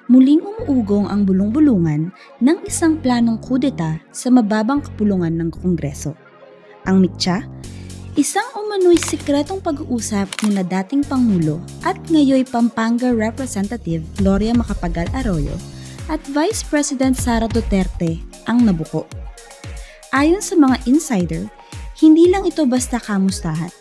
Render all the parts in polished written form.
Muling umuugong ang bulong-bulungan ng isang planong kudeta sa mababang kapulungan ng Kongreso. Ang mitya, isang umano'y sikretong pag-uusap ni na dating Pangulo at ngayoy Pampanga Representative Gloria Macapagal Arroyo at Vice President Sara Duterte ang nabuko. Ayon sa mga insider, hindi lang ito basta kamustahan.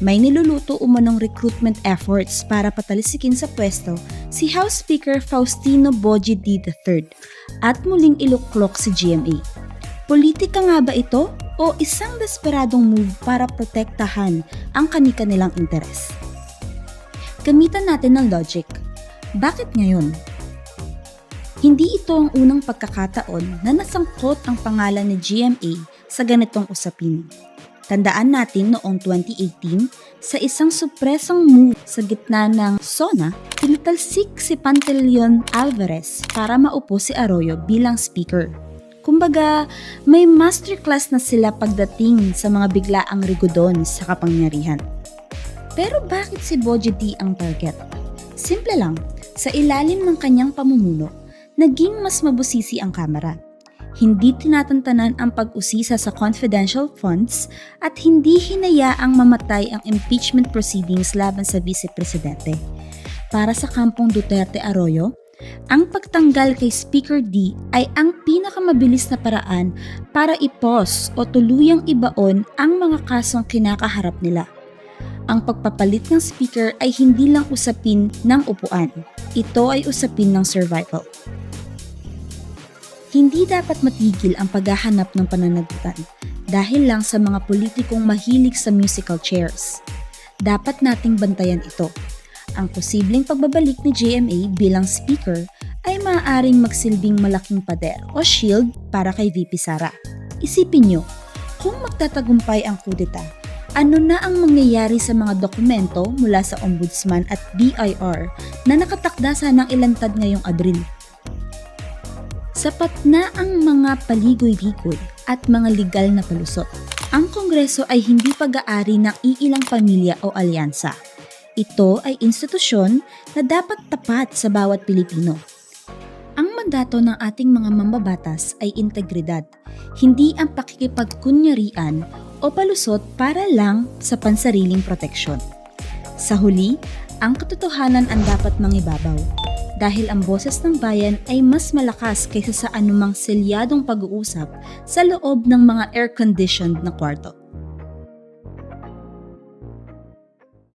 May niluluto umanong recruitment efforts para patalisikin sa pwesto si House Speaker Faustino Bogie D. III at muling iluklok si GMA. Politika nga ba ito o isang desperadong move para protektahan ang kani-kanilang interes? Gamitan natin ng logic. Bakit ngayon? Hindi ito ang unang pagkakataon na nasangkot ang pangalan ni GMA sa ganitong usapin. Tandaan natin noong 2018, sa isang supresang move sa gitna ng SONA, tinitalsik si Pantaleon Alvarez para maupo si Arroyo bilang speaker. Kumbaga, may masterclass na sila pagdating sa mga biglaang rigodon sa kapangyarihan. Pero bakit si Bogie D ang target? Simple lang, sa ilalim ng kanyang pamumuno, naging mas mabusisi ang Kamara. Hindi tinatantanan ang pag-usisa sa confidential funds at hindi hinayaang mamatay ang impeachment proceedings laban sa Vice Presidente. Para sa kampong Duterte Arroyo, ang pagtanggal kay Speaker D ay ang pinakamabilis na paraan para i-pause o tuluyang ibaon ang mga kasong kinakaharap nila. Ang pagpapalit ng speaker ay hindi lang usapin ng upuan. Ito ay usapin ng survival. Hindi dapat matigil ang paghahanap ng pananagutan dahil lang sa mga politikong mahilig sa musical chairs. Dapat nating bantayan ito. Ang posibleng pagbabalik ni GMA bilang speaker ay maaaring magsilbing malaking pader o shield para kay VP Sara. Isipin nyo, kung magtatagumpay ang kudeta, ano na ang mangyayari sa mga dokumento mula sa Ombudsman at BIR na nakatakda sanang ilantad ngayong Abril? Sapat na ang mga paligoy-ligoy at mga legal na palusot. Ang Kongreso ay hindi pag-aari ng iilang pamilya o alyansa. Ito ay institusyon na dapat tapat sa bawat Pilipino. Ang mandato ng ating mga mambabatas ay integridad, hindi ang pakikipagkunyarian o palusot para lang sa pansariling proteksyon. Sa huli, ang katotohanan ang dapat mangibabaw. Dahil ang boses ng bayan ay mas malakas kaysa sa anumang selyadong pag-uusap sa loob ng mga air-conditioned na kwarto.